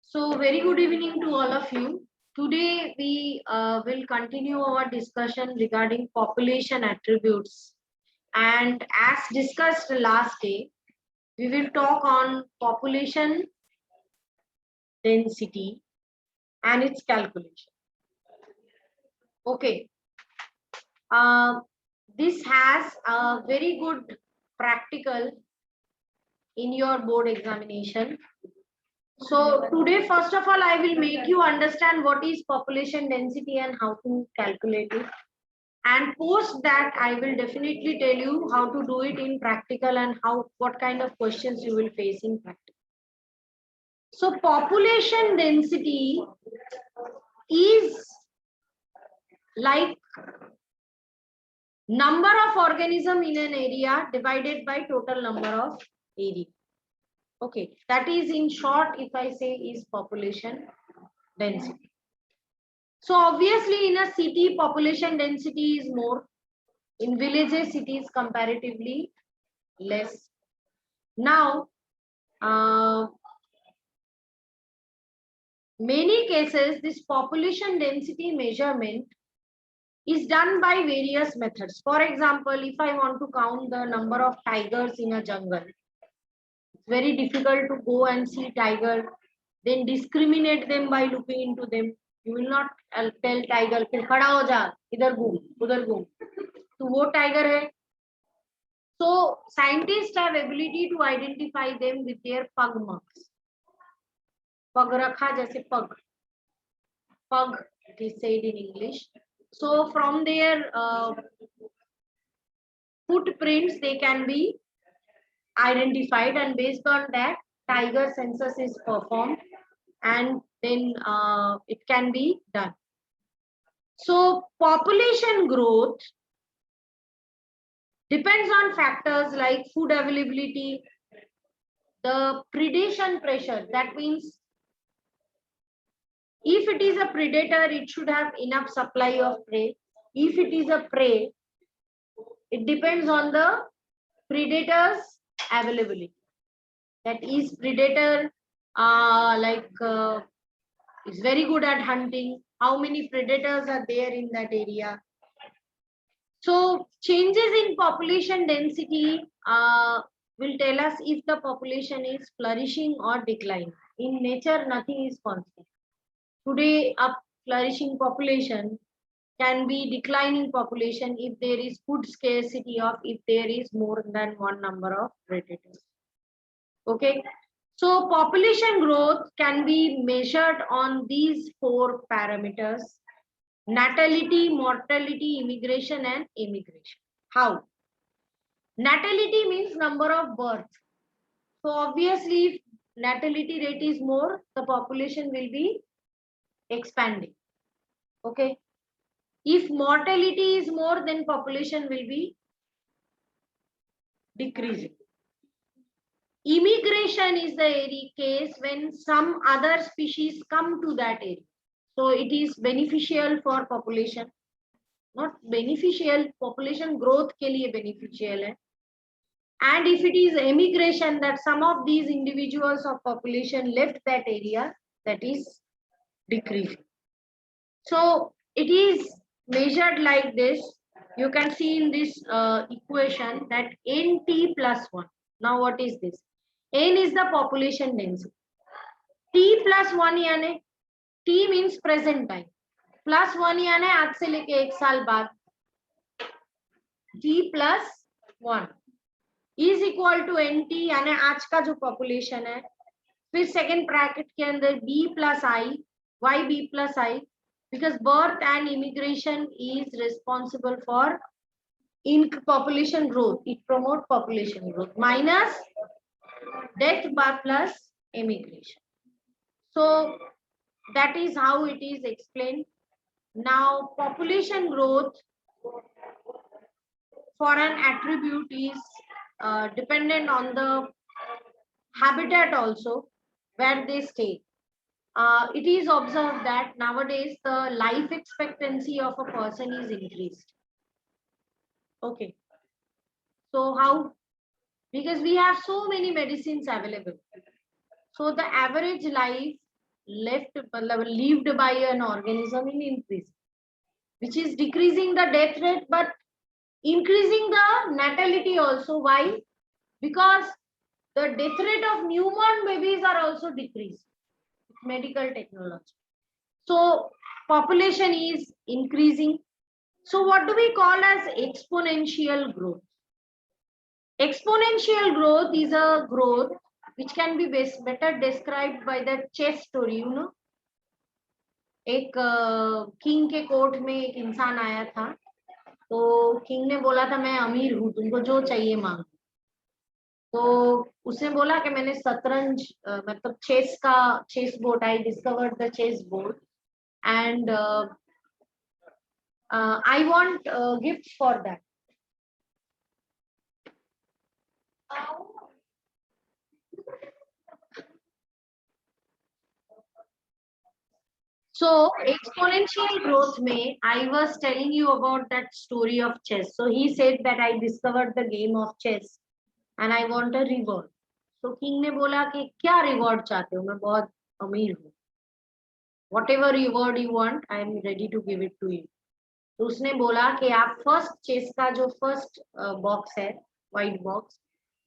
So very good evening to all of you. Today we will continue our discussion regarding population attributes. And as discussed last day, we will talk on population density and its calculation. Okay. This has a very good practical in your board examination. So today, first of all, I will make you understand what is population density and how to calculate it. And post that, I will definitely tell you how to do it in practical and what kind of questions you will face in practice. So population density is like number of organism in an area divided by total number of area. Okay, that is in short, if I say, is population density. So obviously in a city, population density is more. In villages, it is comparatively less. Now, many cases, this population density measurement is done by various methods. For example, if I want to count the number of tigers in a jungle, it's very difficult to go and see tiger, then discriminate them by looking into them. You will not tell tiger, खड़ा हो जा, इधर घूम, उधर घूम, तो वो tiger है. So scientists have ability to identify them with their pug marks. Pug rakha jaise pug. Pug, it is said in English. So from their footprints, they can be identified, and based on that, tiger census is performed, and then it can be done. So population growth depends on factors like food availability, the predation pressure. That means if it is a predator, it should have enough supply of prey. If it is a prey, it depends on the predator's availability. That is, predator is very good at hunting. How many predators are there in that area? So changes in population density will tell us if the population is flourishing or declining. In nature, nothing is constant. Today, a flourishing population can be declining population if there is food scarcity, or if there is more than one number of predators. Okay, so population growth can be measured on these four parameters: natality, mortality, immigration, and emigration. How? Natality means number of births. So obviously, if natality rate is more, the population will be expanding. Okay. If mortality is more, then population will be decreasing. Immigration is the case when some other species come to that area. So it is beneficial for population. Not beneficial, population growth के लिए beneficial है. And if it is emigration, that some of these individuals of population left that area, that is decreasing. So it is measured like this. You can see in this equation that NT plus 1. Now what is this? N is the population density. T plus 1 यानी T means present time. Plus 1 यानी आज से लेके 1 साल बाद. T plus 1 is equal to NT यानी आज का जो population है. फिर second bracket के अंदर B plus I, why B plus I? Because birth and immigration is responsible for population growth. It promotes population growth. Minus death bar plus immigration. So that is how it is explained. Now population growth for an attribute is dependent on the habitat also where they stay. It is observed that nowadays the life expectancy of a person is increased. Okay. So how? Because we have so many medicines available. So the average life left मतलब lived by an organism in increase, which is decreasing the death rate but increasing the natality also. Why? Because the death rate of newborn babies are also decreased with medical technology. So population is increasing. So what do we call as exponential growth? Exponential growth is a growth which can be better described by the chess story. You know, एक king के court में एक इंसान आया था, तो king ने बोला था मैं अमीर हूँ, तुमको जो चाहिए मांगो। तो उसने बोला कि मैंने शतरंज मतलब chess board, I discovered the chess board and I want gift for that. So exponential growth में I was telling you about that story of chess. So he said that I discovered the game of chess and I want a reward. So king ने बोला कि क्या reward चाहते हो, मैं बहुत अमीर हूँ, whatever reward you want I am ready to give it to you. तो उसने बोला कि आप फर्स्ट चेस का जो फर्स्ट बॉक्स है, व्हाइट बॉक्स,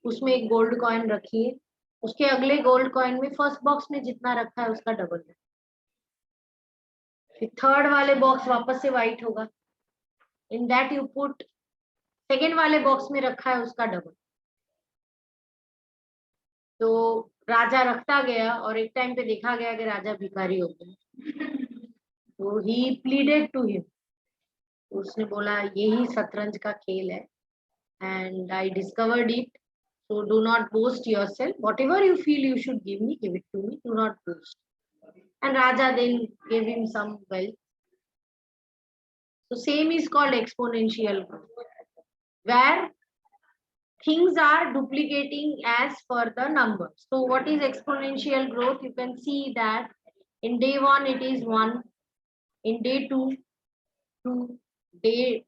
उसमें एक गोल्ड कॉइन रखिए, उसके अगले गोल्ड कॉइन में फर्स्ट बॉक्स में जितना रखा है उसका डबल है, फिर थर्ड वाले बॉक्स वापस से व्हाइट होगा, in that you put second वाले बॉक्स में रखा है उसका डबल। तो राजा रखता गया और एक टाइम पे देखा गया कि राजा भिखारी हो गया। तो ही प्लीडेड टू हिम, उसने बोला यही शतरंज का खेल है and I discovered it. So do not boast yourself. Whatever you feel you should give me, give it to me. Do not boast. And Raja then gave him some wealth. So same is called exponential growth, where things are duplicating as per the numbers. So what is exponential growth? You can see that in day 1 it is 1, in day 2, 2, day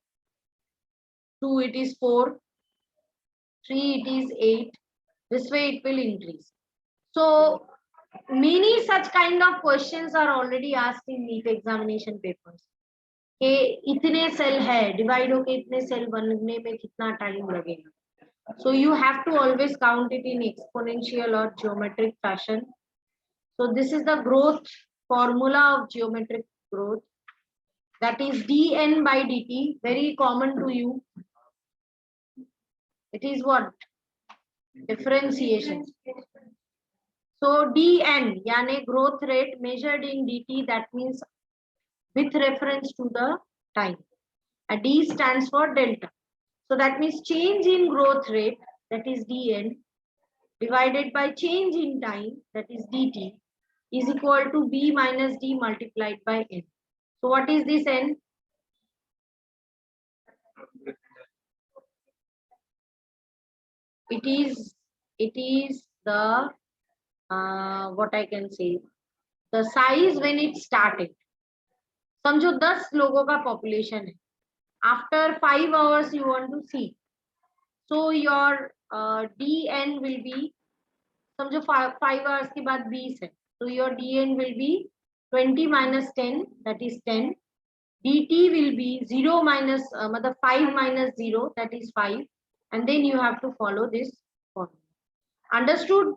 2 it is 4, 3 it is 8. This way it will increase. So many such kind of questions are already asked in NEET examination papers. कि इतने cell है, divide होके इतने cell बनने में कितना time लगेगा. So you have to always count it in exponential or geometric fashion. So this is the growth formula of geometric growth. That is dn by dt, very common to you. It is what? Differentiation. So dn यानी growth rate measured in dt, that means with reference to the time. A d stands for delta. So that means change in growth rate, that is dn, divided by change in time, that is dt, is equal to b minus d multiplied by n. So what is this n? It is the what I can say, the size when it started. समझो 10 लोगों का population है. After 5 hours you want to see. So your dn will be, समझो 5 hours के बाद 20 है. So your dn will be 20 minus 10, that is 10. dt will be 0 minus मतलब 5 minus 0, that is 5. And then you have to follow this formula. Understood?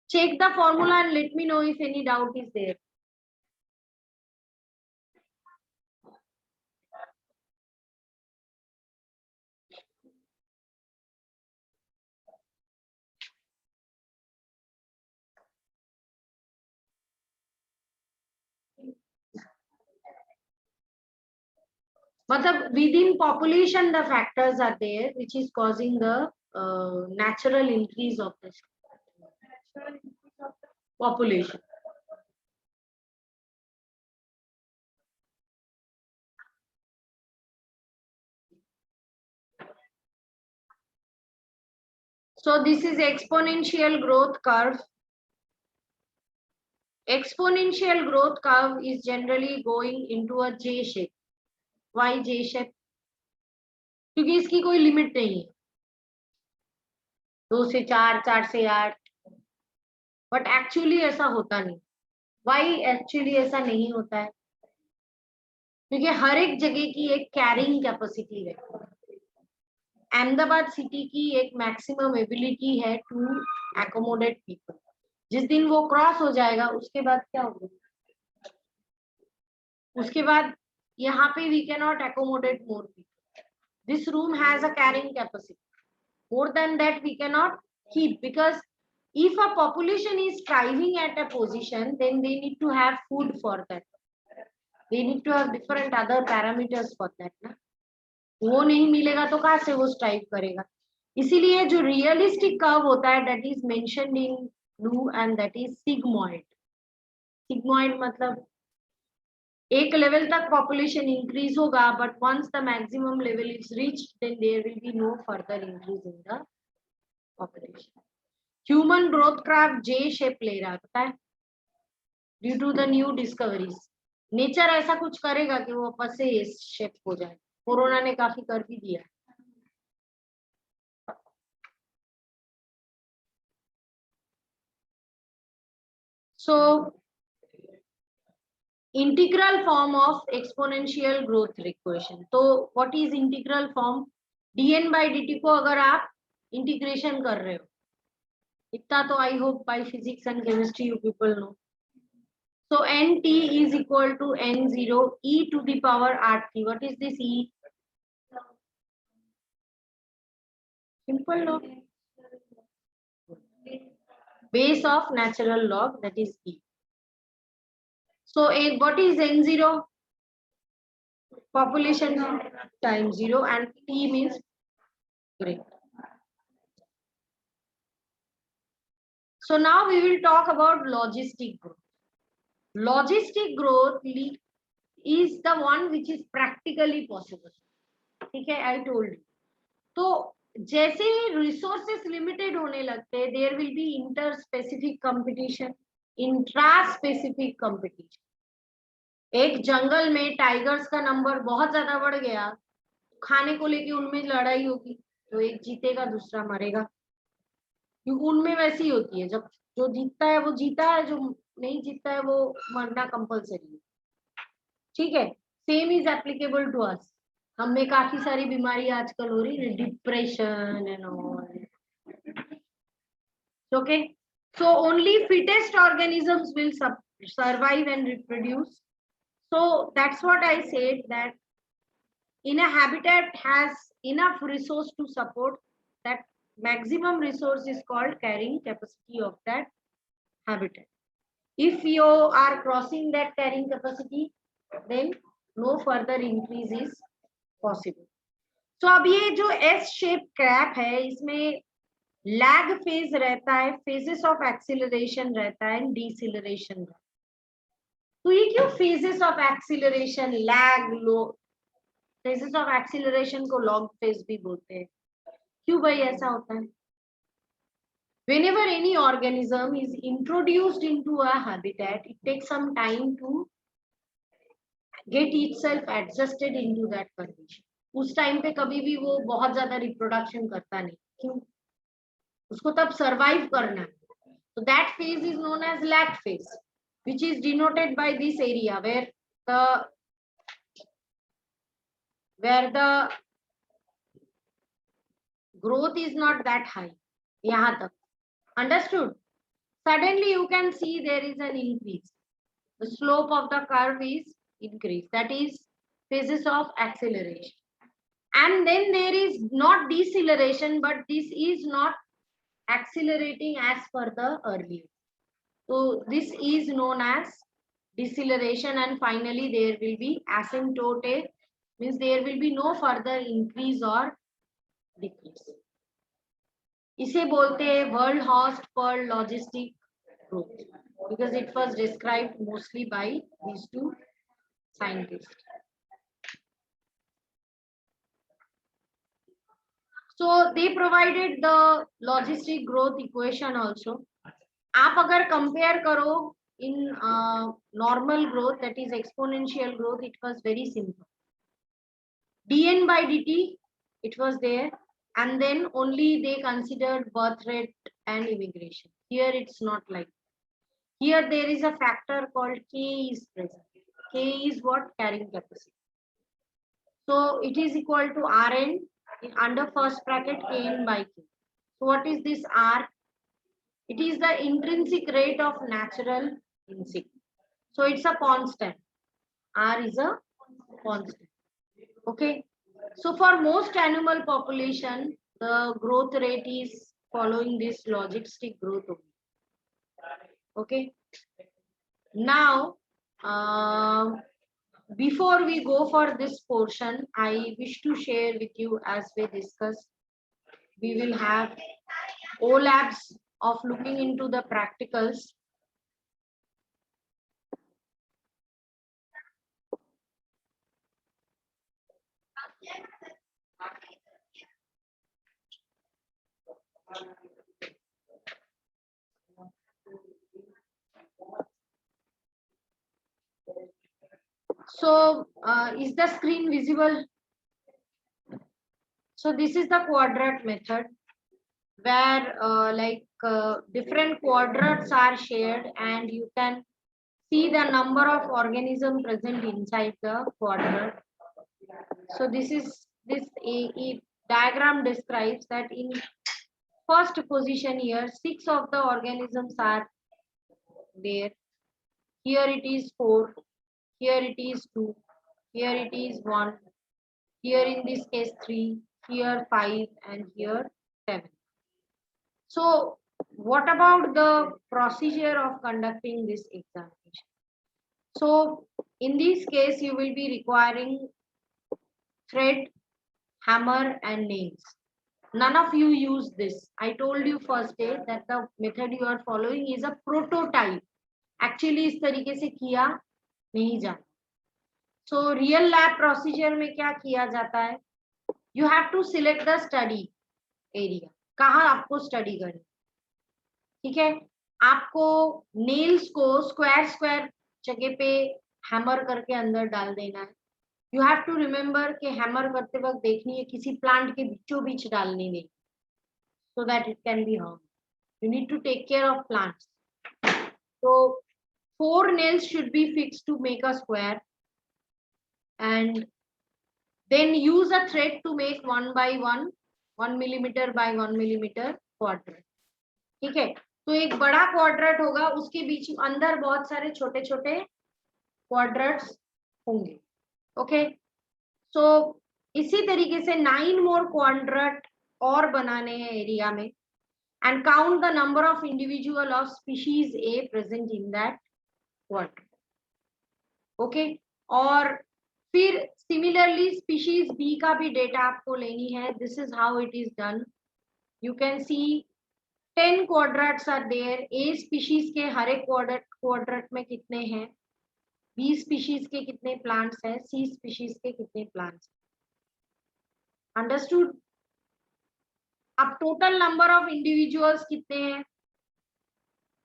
Check the formula and let me know if any doubt is there. मतलब within population the factors are there which is causing the natural increase of the population. So this is exponential growth curve. Exponential growth curve is generally going into a J shape. Why J shape? क्योंकि इसकी कोई limit नहीं है, 2 से 4, 4 से 8, but actually ऐसा होता नहीं. वाई एक्चुअली ऐसा नहीं होता है? क्योंकि हर एक जगह की एक कैरिंग कैपेसिटी है। अहमदाबाद सिटी की एक मैक्सिमम एबिलिटी है टू एकोमोडेट पीपल। जिस दिन वो क्रॉस हो जाएगा उसके बाद क्या होगा? उसके बाद यहाँ पे we can not accommodate more people. This room has a carrying capacity, more than that we cannot keep, because if a population is thriving at a position, then they need to have food for that, they need to have different other parameters for that ना। वो नहीं मिलेगा तो कहाँ से वो strive करेगा? इसीलिए जो रियलिस्टिक कर्व होता है that is mentioned in blue and that is sigmoid। sigmoid मतलब एक लेवल तक पॉपुलेशन इंक्रीज होगा, but once the maximum level is reached then there will be no further increase in the population. Human growth graph J shape ले रहा है, पता है, due to the new discoveries. Nature ऐसा कुछ करेगा कि वो वापस से इस शेप हो जाए। कोरोना ने काफी कर भी दिया। So integral form of exponential growth equation. तो what is integral form? dn by dt को अगर आप इंटीग्रेशन कर रहे हो, इतना तो I hope by physics and chemistry you people know. So nt is equal to n0 e to the power rt. What is this e? Simple log. Base of natural log, that is e. So what is n0? Population times 0 and t means great. So now we will talk about logistic growth. Logistic growth is the one which is practically possible. ठीक है, I told you. तो जैसे ही resources limited होने लगते हैं, there will be interspecific competition, intraspecific competition. एक जंगल में टाइगर्स का नंबर बहुत ज्यादा बढ़ गया, खाने को लेके उनमें लड़ाई होगी, तो एक जीतेगा दूसरा मरेगा, क्योंकि उनमें वैसी होती है, जब जो जीतता है वो जीता है, जो नहीं जीतता है वो मरना कंपलसरी है। ठीक है, same is applicable to us. हमें काफी सारी बीमारी आजकल हो रही है, depression and all. Okay, so only fittest organisms will survive and reproduce. So that's what I said, that in a habitat has enough resource to support, that maximum resource is called carrying capacity of that habitat. If you are crossing that carrying capacity, then no further increase is possible. So अब ये जो S shape Krebs है, इसमें lag phase रहता है, phases of acceleration रहता है, डीसिलरेशन। तो ये क्यों phases of acceleration, lag, low, phases of acceleration को लॉग फेज भी बोलते हैं, क्यों भाई ऐसा होता है? Whenever any organism is introduced into a habitat, it takes some time to get itself adjusted into that condition. उस टाइम पे कभी भी वो बहुत ज्यादा रिप्रोडक्शन करता नहीं, क्यों? उसको तब सरवाइव करना है। So that phase is known as lag phase, which is denoted by this area where the growth is not that high. यहाँ तक understood? Suddenly you can see there is an increase. The slope of the curve is increased. That is phases of acceleration. And then there is not deceleration, but this is not accelerating as per the earlier. So this is known as deceleration, and finally there will be asymptotic, means there will be no further increase or decrease. इसे बोलते हैं world host पर logistic growth, because it was described mostly by these two scientists. So they provided the logistic growth equation also. आप अगर compare करो in normal growth, that is exponential growth, it was very simple. dn by dt, it was there, and then only they considered birth rate and immigration. Here it's not like. Here there is a factor called K is present. K is what? Carrying capacity. So it is equal to Rn under first bracket Kn by K. So what is this R? It is the intrinsic rate of natural intrinsic. So it's a constant. R is a constant. Okay. So for most animal population, the growth rate is following this logistic growth only. Okay. Now, before we go for this portion, I wish to share with you, as we discussed, we will have OLabs of looking into the practicals. So, is the screen visible? So this is the quadrat method, where different quadrats are shared, and you can see the number of organisms present inside the quadrat. So this diagram describes that in first position here, 6 of the organisms are there. Here it is 4, here it is 2, here it is 1, here in this case 3, here 5, and here 7. So what about the procedure of conducting this examination? So in this case, you will be requiring thread, hammer, and nails. None of you use this. I told you first day that the method you are following is a prototype. Actually इस तरीके से किया नहीं जाता. So real lab procedure में क्या किया जाता है? You have to select the study area. कहाँ आपको स्टडी करनी, ठीक है? आपको नेल्स को स्क्वायर जगह पे हैमर करके अंदर डाल देना है. यू हैव टू रिमेम्बर कि हैमर करते वक्त देखनी है किसी प्लांट के बीचों बीच डालनी नहीं, so that it can be harmed. You need to take care of plants. So 4 nails should be fixed to make a square, and then use a thread to make 1 by 1 millimeter by 1 millimeter quadrant. ठीक है? तो एक बड़ा quadrat होगा, उसके बीच अंदर बहुत सारे छोटे छोटे क्वाड्रेट्स होंगे. ओके. सो इसी तरीके से 9 मोर क्वाड्रेट और बनाने हैं एरिया में, and count the number of individual of species a present in that quadrat. Okay. और फिर सिमिलरली स्पीशीज बी का भी डेटा आपको लेनी है. This is how it is done. You can see 10 quadrats are there. A species के हर एक quadrat में कितने हैं, B species के कितने plants हैं, C species के कितने plants. Understood? अब total number of individuals कितने हैं?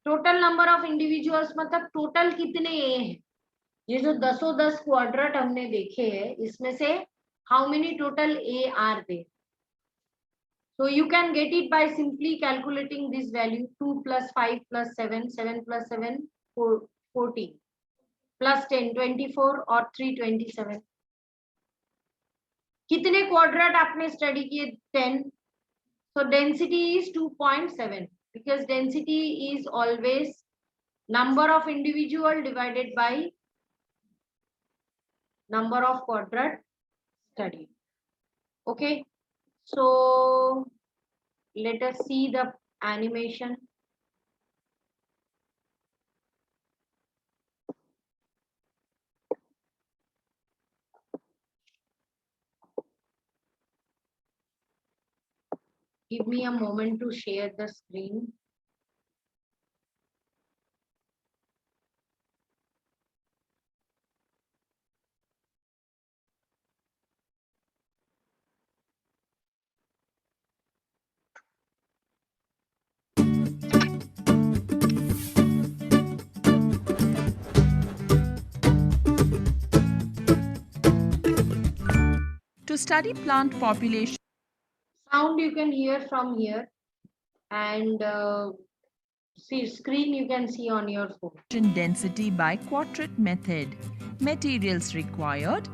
Total number of individuals मतलब total कितने A हैं? ये जो 10 quadrat हमने देखे हैं, इसमें से how many total A are there? So you can get it by simply calculating this value. 2 plus 5 plus 7, 7 plus 7, 14, plus 10, 24, or 3, 27. कितने quadrat आपने study किए? 10. So density is 2.7, because density is always number of individual divided by number of quadrat studied. Okay. So let us see the animation. Give me a moment to share the screen. To study plant population. Sound you can hear from here, and see screen you can see on your phone. density by quadrat method. Materials required: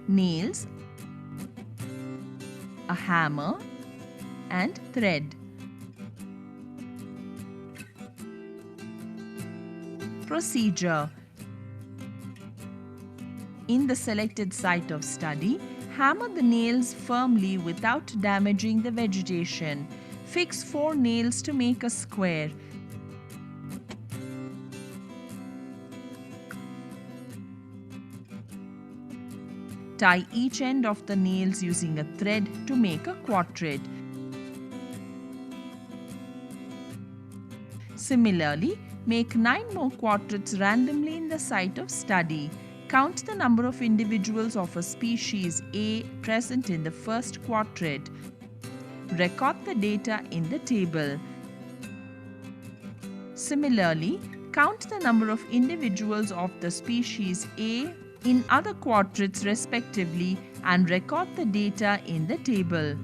nails, a hammer, and thread. Procedure: in the selected site of study, hammer the nails firmly without damaging the vegetation. Fix 4 nails to make a square. Tie each end of the nails using a thread to make a quadrat. Similarly, make 9 more quadrats randomly in the site of study. Count the number of individuals of a species A present in the first quadrat. Record the data in the table. Similarly, count the number of individuals of the species A in other quadrats respectively and record the data in the table.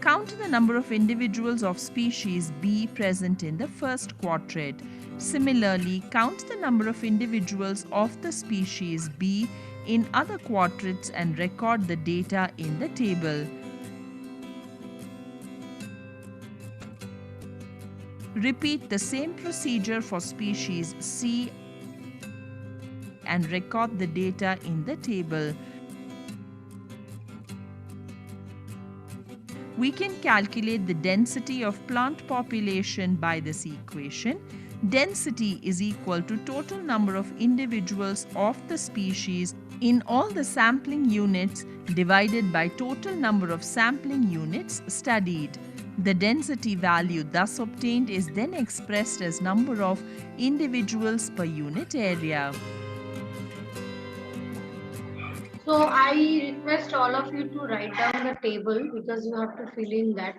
Count the number of individuals of species B present in the first quadrat. Similarly, count the number of individuals of the species B in other quadrats and record the data in the table. Repeat the same procedure for species C and record the data in the table. We can calculate the density of plant population by this equation. Density is equal to total number of individuals of the species in all the sampling units divided by total number of sampling units studied. The density value thus obtained is then expressed as number of individuals per unit area. So I request all of you to write down the table because you have to fill in that.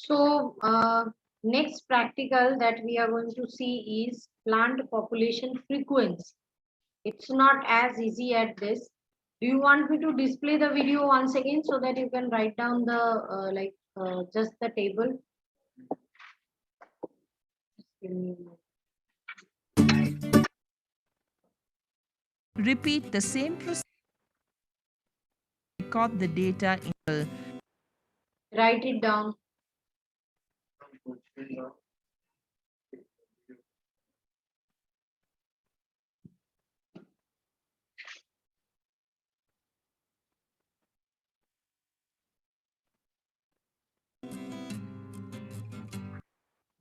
So next practical that we are going to see is plant population frequency. It's not as easy as this. Do you want me to display the video once again so that you can write down the just the table? Give me a minute. Repeat the same procedure. Record the data in. Write it down.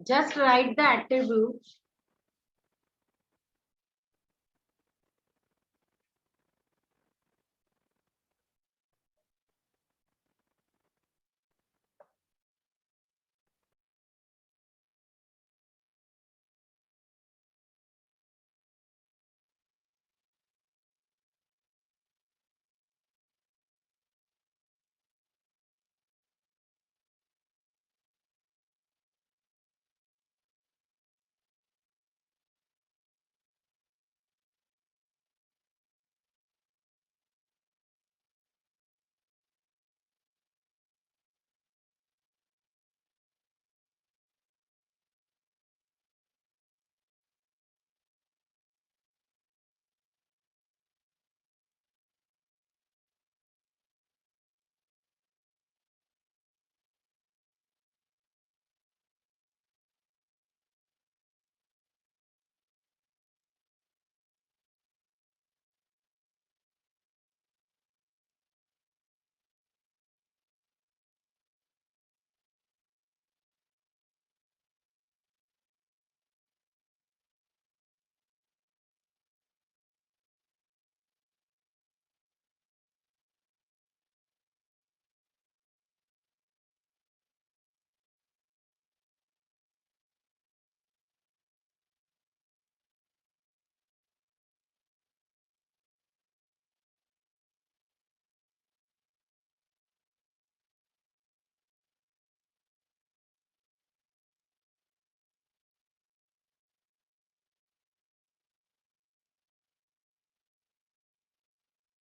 Just write the attributes.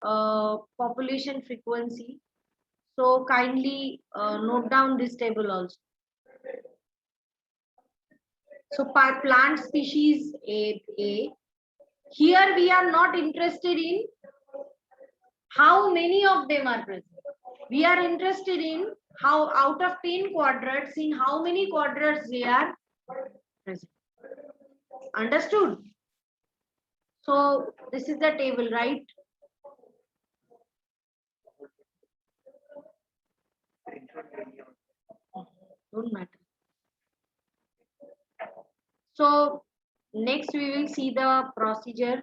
population frequency. So kindly note down this table also. So plant species A. Here we are not interested in how many of them are present. We are interested in how out of 10 quadrants, in how many quadrants they are present. Understood? So this is the table, right? Don't matter. So next we will see the procedure.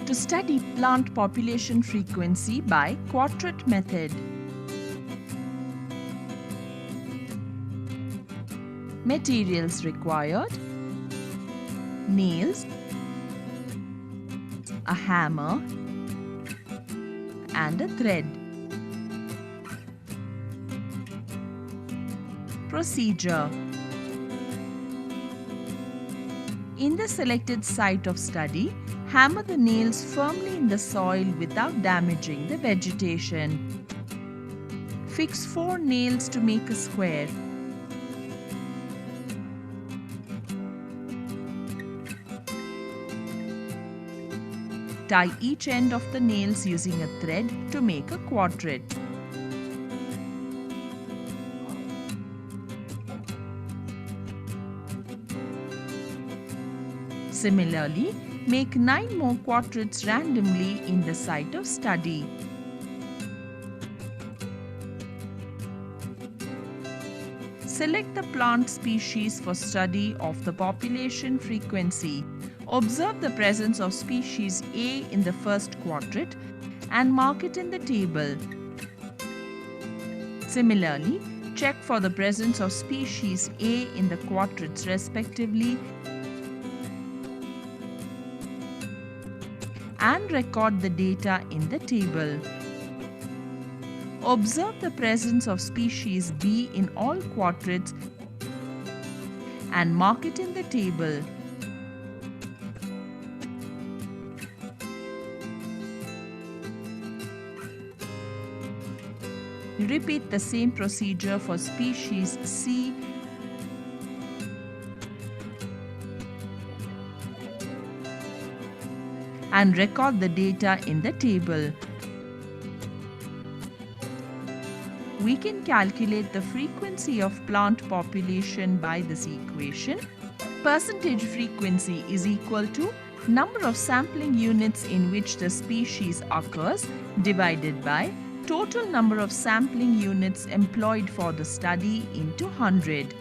To study plant population frequency by quadrat method. Materials required: nails, a hammer, and a thread. Procedure: in the selected site of study, hammer the nails firmly in the soil without damaging the vegetation. Fix 4 nails to make a square. Tie each end of the nails using a thread to make a quadrat. Similarly, make 9 more quadrats randomly in the site of study. Select the plant species for study of the population frequency. Observe the presence of species A in the first quadrat and mark it in the table. Similarly, check for the presence of species A in the quadrats respectively and record the data in the table. Observe the presence of species B in all quadrats and mark it in the table. Repeat the same procedure for species C and record the data in the table. We can calculate the frequency of plant population by this equation. Percentage frequency is equal to number of sampling units in which the species occurs divided by total number of sampling units employed for the study into 100.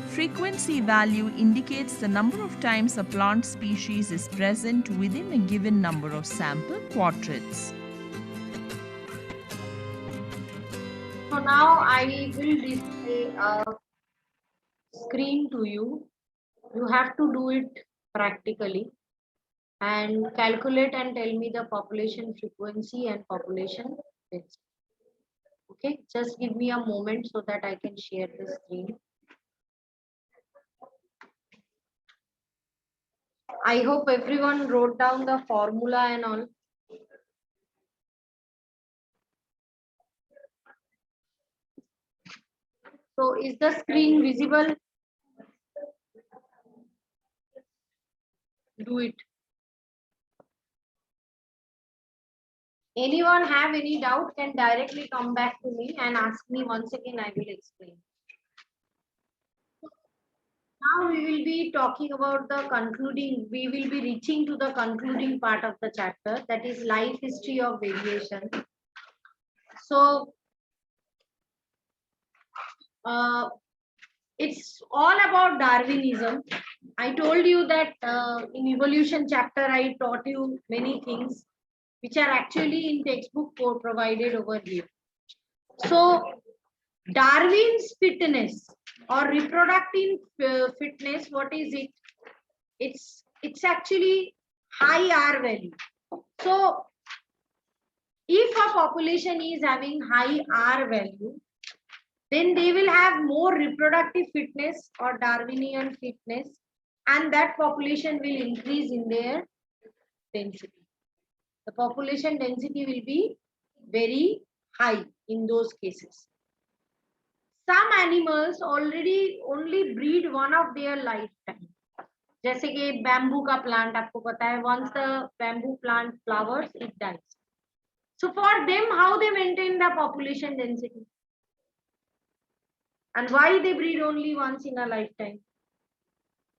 Frequency value indicates the number of times a plant species is present within a given number of sample quadrats. So now I will display a screen to you. You have to do it practically and calculate and tell me the population frequency and population density. Okay, just give me a moment so that I can share the screen. I hope everyone wrote down the formula and all. So is the screen visible? Do it. Anyone have any doubt can directly come back to me and ask me once again, I will explain. Now we will be talking about the concluding, we will be reaching to the concluding part of the chapter, that is life history of variation. So it's all about Darwinism. I told you that in evolution chapter, I taught you many things which are actually in textbook provided over here. So Darwin's fitness or reproductive fitness, what is it? It's actually high R value. So if a population is having high R value, then they will have more reproductive fitness or Darwinian fitness, and that population will increase in their density. The population density will be very high in those cases. Some animals already only breed one of their lifetime. जैसे कि bamboo का plant आपको पता है, once the bamboo plant flowers, it dies. So for them, how they maintain the population density? And why they breed only once in a lifetime?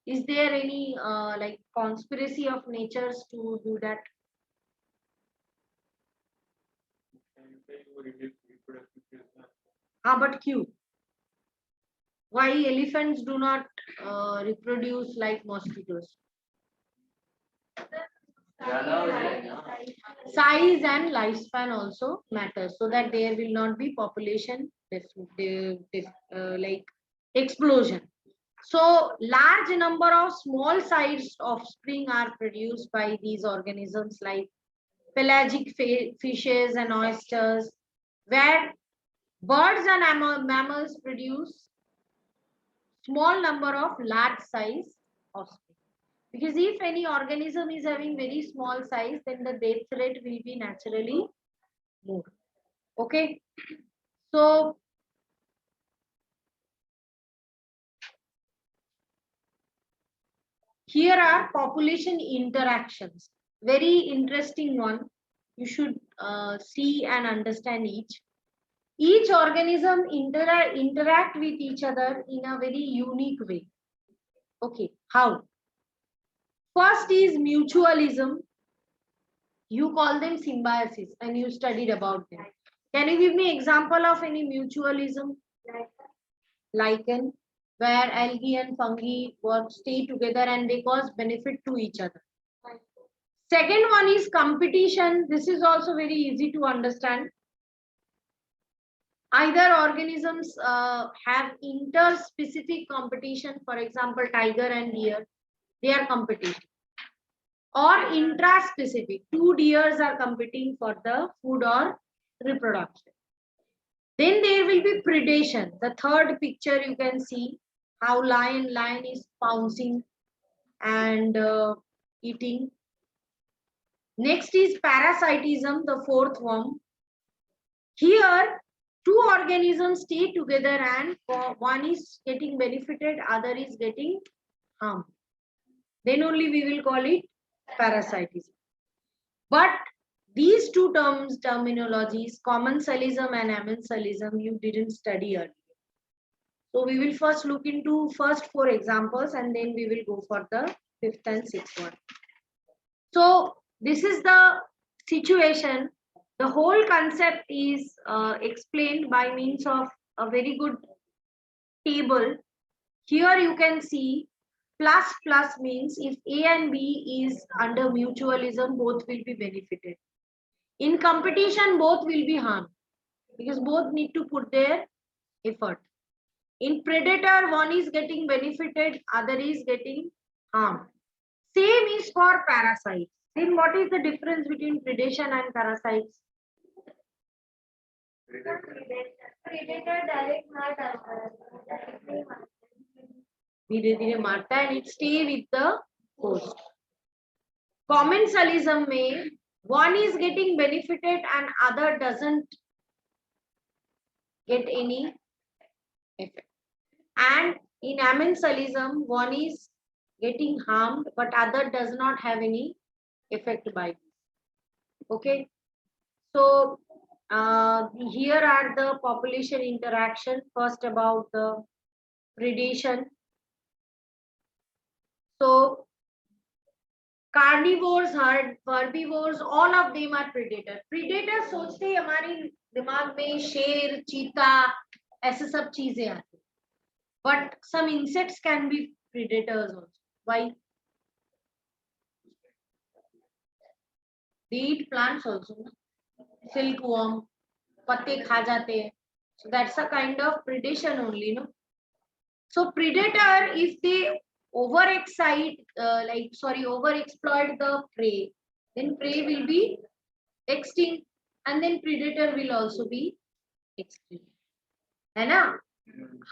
Is there any like conspiracy of natures to do that? But Q. Why elephants do not reproduce like mosquitoes? Size and lifespan also matters, so that there will not be population like explosion. So large number of small sized offspring are produced by these organisms like pelagic fishes and oysters, where birds and mammals produce small number of large size offspring. Because if any organism is having very small size, then the death rate will be naturally more. Okay. So here are population interactions. Very interesting one. You should see and understand each. Each organism interact with each other in a very unique way. Okay. How? First is mutualism. You call them symbiosis and you studied about them. Can you give me example of any mutualism? Lichen, where algae and fungi work, stay together and they cause benefit to each other. Second one is competition. This is also very easy to understand. Either organisms have inter-specific competition, for example, tiger and deer, they are competing. Or intra-specific, two deers are competing for the food or reproduction. Then there will be predation. The third picture you can see how lion is pouncing and eating. Next is parasitism, the fourth one. Here, two organisms stay together and one is getting benefited, other is getting harmed. Then only we will call it parasitism. But these two terminologies, commensalism and amensalism, you didn't study earlier. So we will first look into first four examples and then we will go for the fifth and sixth one. So this is the situation. The whole concept is explained by means of a very good table. Here you can see plus means if A and B is under mutualism, both will be benefited. In competition, both will be harmed because both need to put their effort. In predator, one is getting benefited, other is getting harmed. Same is for parasites. Then what is the difference between predation and parasites? Predator direct धीरे-धीरे मारता है and it stay with the host. Commensalism में one is getting benefited and other doesn't get any effect. And in amensalism, one is getting harmed but other does not have any effect by this. Okay. So here are the population interaction. First about the predation. So carnivores, herbivores, all of them are predators. Predators सोचते हैं हमारी दिमाग में शेर, चीता, ऐसे सब चीजें आती हैं. But some insects can be predators also. Why? They eat plants also. Silkworm, पत्ते खा जाते हैं. So that's a kind of predation only, no? So predator, if they overexploit the prey, then prey will be extinct, and then predator will also be extinct. है ना?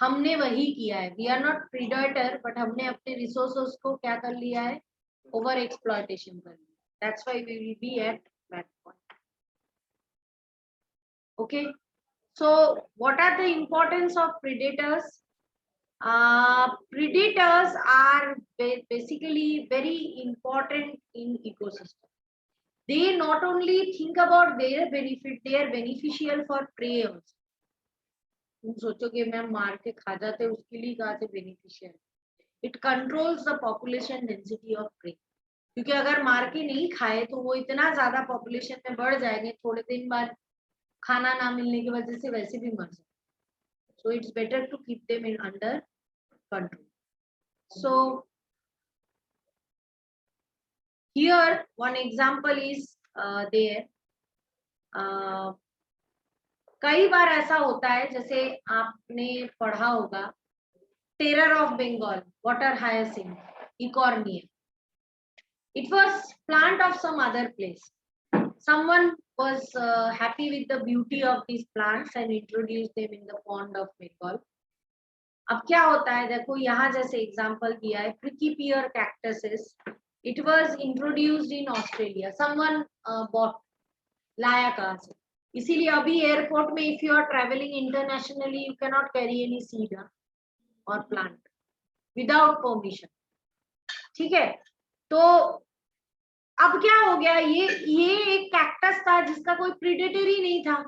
हमने वही किया है. We are not predator, but हमने अपने resources को क्या कर लिया है? Over exploitation कर लिया. That's why we will be at that point. Okay. So what are the importance of predators? Predators are basically very important in ecosystem. They not only think about their benefit, they are beneficial for prey also. तुम सोचोगे ma'am मार के खा जाते उसके लिए कहाँ से beneficial. It controls the population density of prey. क्योंकि अगर मार के नहीं खाए तो वो इतना ज्यादा पॉपुलेशन में बढ़ जाएंगे, थोड़े दिन बाद खाना ना मिलने की वजह से वैसे भी मर जाए. So it's better to keep them in under control. So here one example is there. कई बार ऐसा होता है, जैसे आपने पढ़ा होगा terror of Bengal, water hyacinth, Eichhornia. It was plant of some other place. Someone was happy with the beauty of these plants and introduced them in the pond of Bengal. अब क्या होता है, देखो यहाँ जैसे एग्जांपल दिया है pricky pear cactuses. It was introduced in Australia. Someone bought, लाया कहाँ से? इसीलिए अभी एयरपोर्ट में if you are traveling internationally you cannot carry any seed or plant without permission. ठीक है, तो अब क्या हो गया, ये एक कैक्टस था जिसका कोई प्रीडेटर ही नहीं था,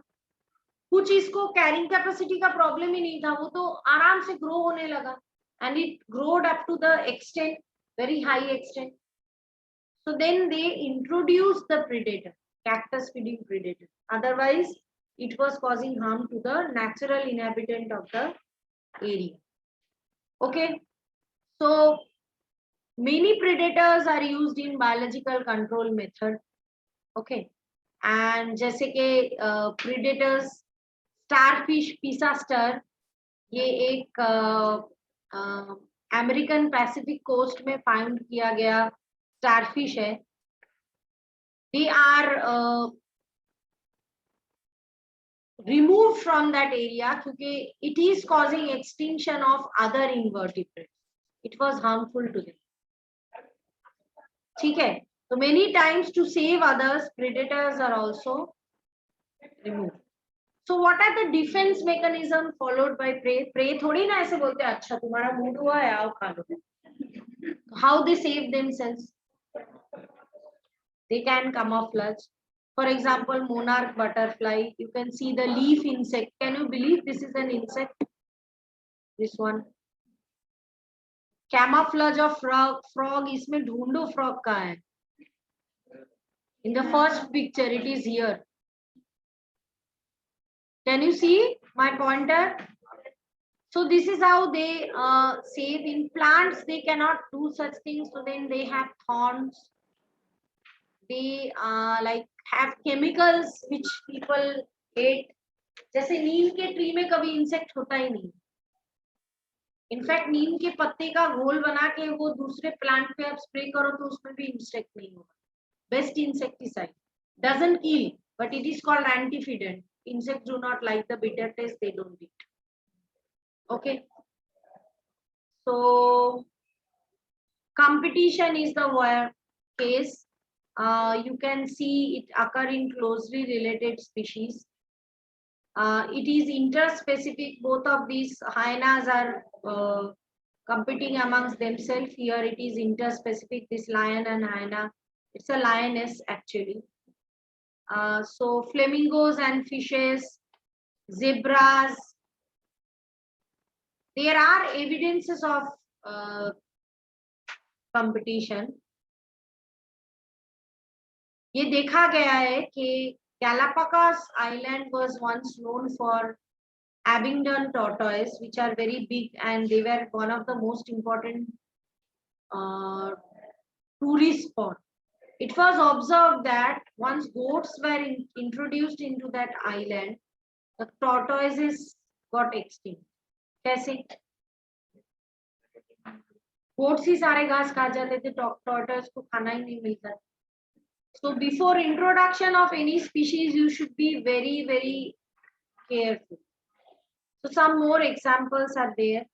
कुछ इसको कैरिंग कैपेसिटी का प्रॉब्लम ही नहीं था, वो तो आराम से ग्रो होने लगा. And it growed up to the extent, very high extent. So then they introduce the predator, cactus feeding predator. Otherwise it was causing harm to the natural inhabitant of the area. Okay, so many predators are used in biological control method. Okay, and जैसे कि predators, starfish pisaster, ये एक American Pacific coast में find किया गया starfish है. They are removed from that area क्योंकि it is causing extinction of other invertebrates. It was harmful to them. ठीक है, so many times to save others, predators are also removed. So what are the defense mechanism followed by prey? Prey थोड़ी ना ऐसे बोलते हैं अच्छा तुम्हारा mood हुआ है आओ खा लो. How they save themselves? They can camouflage. For example, monarch butterfly, you can see the leaf insect. Can you believe this is an insect? This one. Camouflage of frog, इसमें ढूंढो frog कहाँ है? In the first picture, it is here. Can you see my pointer? So this is how they save. In plants, they cannot do such things. So then they have thorns. They like have chemicals which people hate. जैसे नीम के tree में कभी insect होता ही नहीं. In fact नीम के पत्ते का घोल बना के वो दूसरे प्लांट पे आप स्प्रे करो तो उसमें भी इंसेक्ट नहीं होगा. Best insecticide, doesn't kill but it is called antiphidant. Insects do not like the bitter taste, they don't eat. Okay, so competition is the case. You can see it occur in closely related species. It is interspecific. Both of these hyenas are competing amongst themselves. Here it is interspecific, this lion and hyena. It's a lioness actually. So flamingos and fishes, zebras. There are evidences of competition. ये देखा गया है कि Galapagos Island was once known for Abingdon tortoise, which are very big and they were one of the most important tourist spot. It was observed that once goats were introduced into that island, the tortoises got extinct. कैसे? Goats ही सारे घास खा जाते थे, tortoise को खाना ही नहीं मिलता. So before introduction of any species, you should be very careful. So some more examples are there.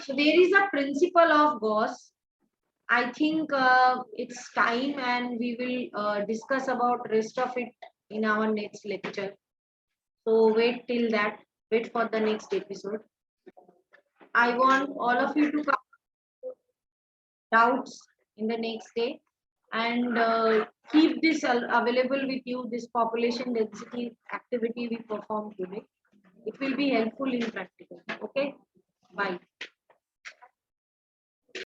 So there is a principle of Gauss. I think it's time, and we will discuss about rest of it in our next lecture. So wait till that. Wait for the next episode. I want all of you to come doubts in the next day, and keep this available with you. This population density activity we perform today. It will be helpful in practical. Okay. Bye.